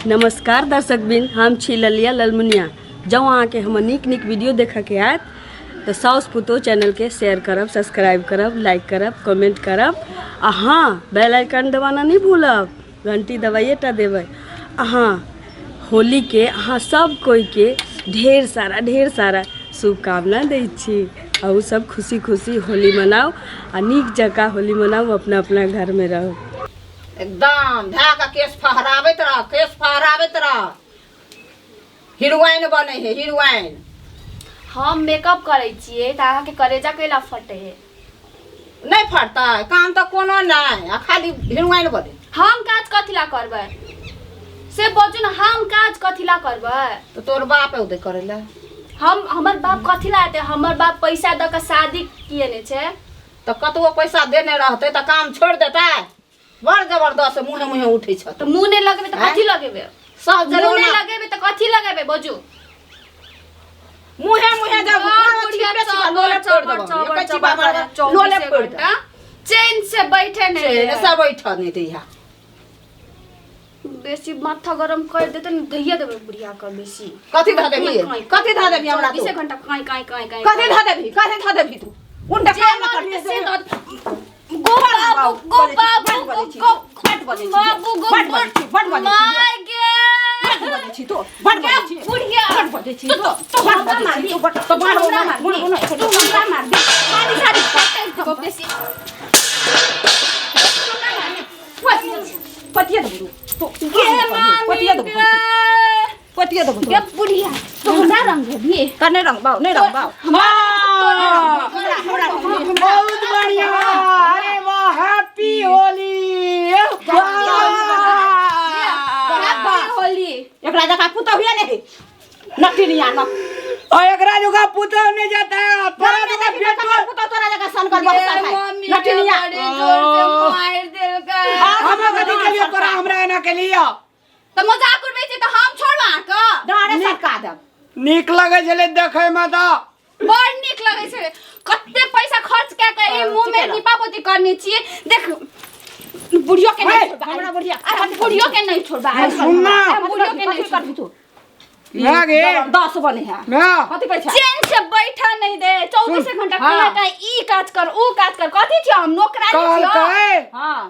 नमस्कार दर्शक बिन, हम छी ललिया ललमुनिया। जब अहाँ के हम निक निक वीडियो देख के आयत तो साउस पुतो चैनल के शेयर करब, सब्सक्राइब करब, लाइक करब, कमेंट करब। हाँ, बेल आइकन दबाना नहीं भूलब, घंटी दबाइए टा देवे। हाँ, होली के अहाँ सब कोई के ढेर सारा शुभकामना दै छी। और सब खुशी खुशी होली मनाओ आ निक जका होली मनाओ, अपना अपना घर में रहो। एकदम धा का केस फहरावत रह हीरोइन बने है हीरोइन। हम मेकअप करे छिए त अहाँ के करेजा केला फटे है। नहीं फटता काम तो कोनो नहीं, आ खाली हीरोइन बने। हम काज कथिला करबै से बजू न, हम काज कथिला करबै। तो तोर बाप उदे करेला। हमर बाप कथिला हेतै? हमर बाप पैसा द के शादी किए ने छै। तो कतबो पैसा देने रहते तो काम छोड़ देता। बड़ जबरदस्त मुँहे उठे छ। तो मुंह नहीं लगेबे त कथि लगेबे? सब मुंह नहीं लगेबे त कथि लगेबे बजू? मुँहे जब लोले फोड़ दे। चैन से बैठे नहीं सब बैठा नहीं दिया। बेसी माथा गरम कर देते न धैया देबे बुढ़िया का बेसी। कथि धा देबी हमरा तो? 20 घंटा काई कथि धा देबी तू? उनटा काम न करने से पतिया दो बुढ़िया तो हमरा रंग है भी कने रंग बाऊ नहीं रंग बाऊ। बहुत बढ़िया। अरे वाह, हैप्पी होली। होली एकरा जका पुतो हुए नहीं नटिनिया न। और एकरा जगह पुतो नहीं जाता है। तोरा जका बेटा पुतो तोरा जका सनकल बक्सा है नटिनिया। मार देल का हम कथि के लिए करा हमरा एना के लिए? तो मजाक उड़बै छै त हम छोड़बा का डारे सरका दब। नीक लगे छले देखे में तो। बड़ नीक लगे छै। कत्ते पैसा खर्च के के ई मुंह में दीपावती करने छिए। देख बुढ़ियो के नहीं छोड़बा हमरा बुढ़िया। अरे बुढ़ियो के नहीं छोड़बा। सुनना बुढ़ियो के नहीं कर तू। लागे 10 बने है। मैं कथि कहै छै? चैन से बैठा नहीं दे। 24 घंटा खाना का ई काज कर ऊ काज कर। कथि छी हम नौकरानी कहल छी? कहे हां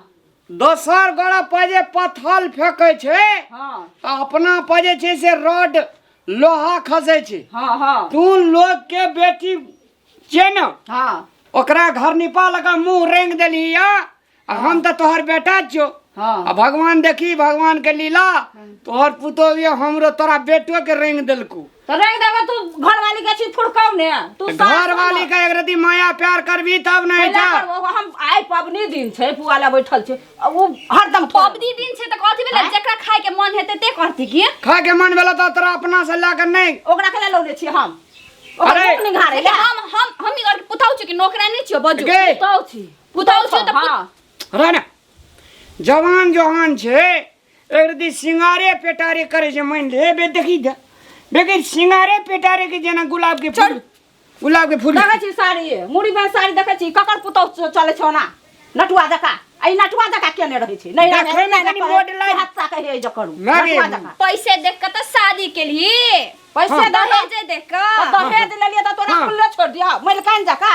दोसर गोड़ा पजे पथल फेंकै छै, हां अपना पजे छै से रड लोहा खसे छै। हां हां तू लोग के बेटी छै न, हां ओकरा घर निपा लगा मुंह रेंग देली या। हम तो तोहर बेटा छो। हां भगवान देखी भगवान के लीला। तोहर पुतो भी हमरो तोरा बेटो के रेंग देलकू। तो रेंग देबे तू घर वाली के छी फुड़काव ने तू घर वाली का एक रति माया प्यार करबी तब नहीं था। हम आइ पबनी दिन छै पुआला बैठल छै वो हरदम पबनी दिन छै त कथि भेलै? जेकरा खाए के मन हेते ते करती की। खा के मन भेला तो तोरा अपना से लाकर नहीं। ओकरा के लौले छी हम। अरे, अरे निघारे ले हम ई घर पुताउ छी कि नौकरानी छियो बजू? गे। पुताउ छी पुताउ छियो त हां रहना जवान जोहान छे एक रति सिंगारे पेटारे करे छे। मान ले बे देखी दे बेके सिंगारे पेटारे के जना गुलाब के फूल देखै छी साड़ी मुड़ी में साड़ी देखै छी ककर पुताउ चले छौ ना नटुआ जका। आई नटुआ जका केने रहै छै? नहीं देखै में कनी मोड लाग हाथ सा कहे ज करू लागे। नटुआ जका पैसे देख के त शादी के लिए पैसे दहेज देख के दहेज ले लिया त तोरा खुले छोड़ दिया मलकान जका।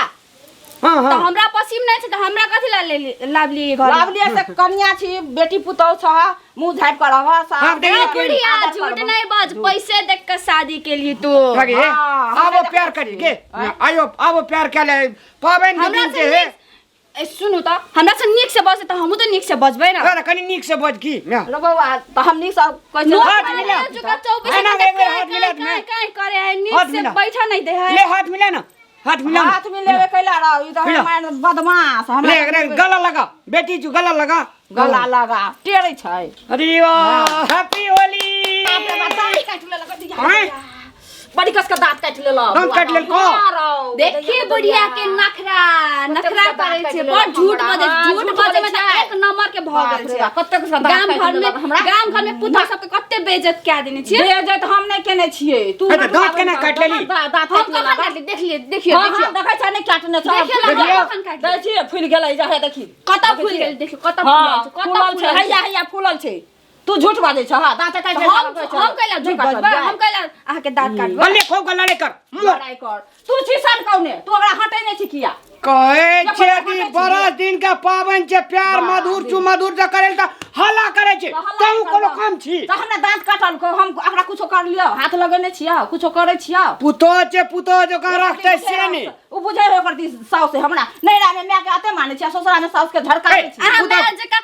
हां त हां हमरा पसीम नहीं छै त हमरा कथि ला लावली घर? लावलिए से कन्या छी बेटी पुतौ छ मुंह झाप कर हवा सा। हाँ, देखिए, बुढ़िया झूठ नहीं बज। पैसे देख के शादी के लिए तू लगे आवो प्यार करी के आयो आवो प्यार के ले पाबन के हमरा दिन से के है। ए सुनु त हमरा से नीक से बजे त हमहु त नीक से बजबै ना। अरे कनी नीक से बज की मैं लो बाबा त हमनी सब कहै नो हाथ मिला। जुका 24 है ना, घंटा एक बार हाथ मिला तो मैं। काय करे है नीक हाथ से मिला। बैठा नहीं दे है। ले हाथ मिला ना, हाथ मिला ना। हाथ में लेवे कैला रहो ई त मिला। हमार बदमाश हमरा ले रे गला लगा बेटी चू गला लगा। गला लगा टेड़ै छै। अरे वाह हैप्पी होली। बाप रे बाप दाढ़ी काट ले लगा दिया। हैं? बड़ी कस के दांत काट ले लो। दांत काट ले को। देखिए बुढ़िया के नखरा करे छे। बड़ झूठ बजे में त एक नंबर के भ गेल छे। कत्ते के दांत गांव घर में पुतह सब के कत्ते बेइज्जत क्या देने छे। बेइज्जत हम नहीं केने छिए। तू है त दांत केना काट लेली? दांत हम काट ले कखन लगा। काटली देखिए देखिए हां देखिए हां देखै छ नहीं काटने छ। देखिए ना कखन काटली। देखिए फूल गेलै जा है देखी कत फूल गेल देखियो कत फूल हां छै कत फूलल फूल छै। छै। हैया हैया फूलल छै। तू झूठ बाजै छ हां दाँत काटि हम कैला झूठ बजबै हम कैला आहा के दांत काटबै गले खो गले कर लड़ाई कर तू छी सन कौने तू ओकरा हटै नै छी किया कहे छे कि 12 दिन का पावन छे प्यार मधुर चु मधुर ज करेल त हल्ला करे छे तू कोनो काम छी त हमरा दांत काटल को हम ओकरा कुछो कर लियो हाथ लगेने छिया कुछो करे छिया पुतो छे पुतो जो का रखते से ने उ बुझै हो कर दी साउस से हमरा नैरा में मैं के आते माने छिया ससुरा में साउस के झड़कावे छी आहा मैं जका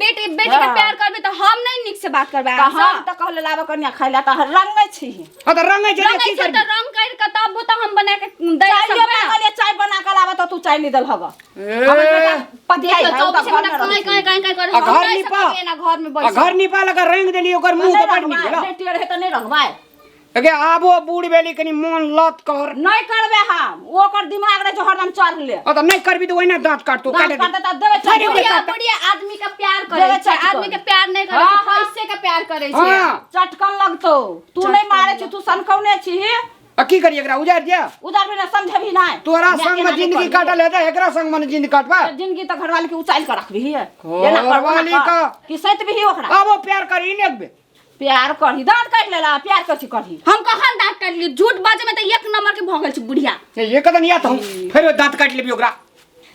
बेटी बेटी के प्यार करबे त हम नहीं निक से बात करबे हम त कहले लाबे कन्या खाइला त रंग में छी त रंग जे की रंग कर त रंग कर के तब त हम बना के दे चाय चाय बना के लाबे त तू चाय नहीं दल हबा पति आई देखो 24 घंटा काई कर घर निपा ना घर में बैठ घर निपा लगा रंग देली ओकर मुंह के बड़ निकला बेटी रहे त नहीं रखबाय अगे आबो बूढ़ बेली कनी मन लत कर नहीं करबे हम ओकर दिमाग रे जो हरदम चढ़ ले त नहीं करबी त ओइना दांत काट तो काटे दांत काटे त देबे छ बढ़िया बढ़िया आदमी का प्यार करे छै आदमी के प्यार नहीं करे छै पैसे का प्यार करे छै हां चटकन लगतो तू नहीं मारे छ तू सनकौने छी आ की करिए एकरा उजार दिया उधर भी ना समझबी ना तोरा संग में जिंदगी काटल है त एकरा संग में जिंदगी काटबा जिंदगी त घरवाली के उचाइल के रखबी है घरवाली का कि सैत भी ओकरा आबो प्यार करी नेकबे प्यार करही दांत काट लेला प्यार कछि करही हम कखन दांत काट ली झूठ बाजे में त एक नंबर के भगल छ बुढ़िया ये कदन या त फिर दांत काट लेबी ओकरा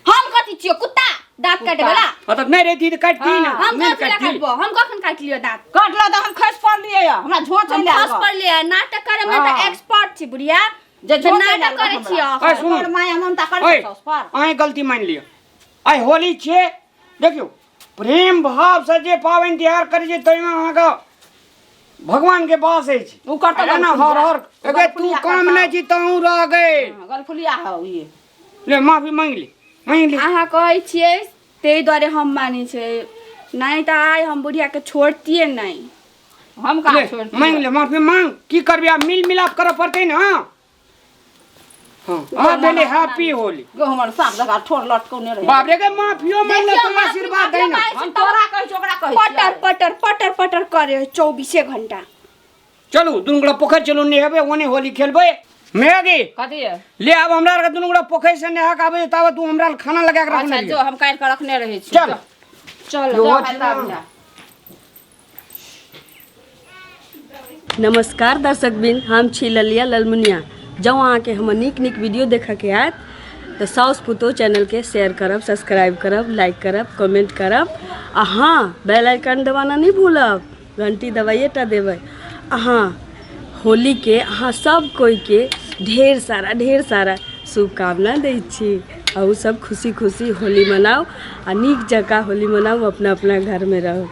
हम कथि छियो कुत्ता दांत काटे वाला त नहीं रहती त काटती ना हम नहीं कथि काटती काटबो हम कखन काट लियो दांत काटला त हम खस पड़ लिए हमरा झोंच हम ले खस पर लिए नाटक करे में त एक्सपर्ट छी बुढ़िया जे जे झोंच नाटक करे छियो ओए सुन और माया ममता कर ओए उस पर आए गलती मान लियो आए होली छे देखियो प्रेम भाव से जे पावन त्योहार करे जे तई में अहाँ का भगवान के पास है उ करत ना हर हर अगे तू काम नहीं जी तू रह गए गलफुलिया है ये ले माफी मांग ले अहाँ कहै छियै तै द्वारे हम मानी छै नहीं त आइ हम बुढ़िया के छोड़तिए नहीं हम कहाँ छोड़ मांग ले माफी मांग की करबी आ मिल मिलाप करे पड़ते ना हां आ बेले हैप्पी होली गो हमर सांप जगह ठोर लटकौने रहे बाप रे के माफियो मांग ले तो आशीर्वाद देना हम तोरा कहै छी ओकरा कहै छी पटर पटर पटर पटर करे 24 घंटा चलू दुनगड़ा पोखर चलू नेहबे ओने होली खेलबे मेगी कथि ले अब हमरा के दुनगड़ा पोखर से नेहा के आबे तब तू हमरा खाना लगा के अच्छा रख जो हम काट के रखने रहे छी चल चल नमस्कार दर्शक बिन हम छी ललिया ललमुनिया जब अहाँके हम नीक नीक वीडियो देखा के आयत तो साउस पुतो चैनल के शेयर करब सब्सक्राइब करब लाइक करब कमेंट करब आ हाँ बेल आइकन दबाना नहीं भूलब घंटी दबाइए टा देबै हाँ होली के अहाँ सब कोई के ढेर सारा शुभकामना दै छी और सब खुशी खुशी होली मनाओ आ नीक जकाँ होली मनाओ अपना अपना घर में रहो।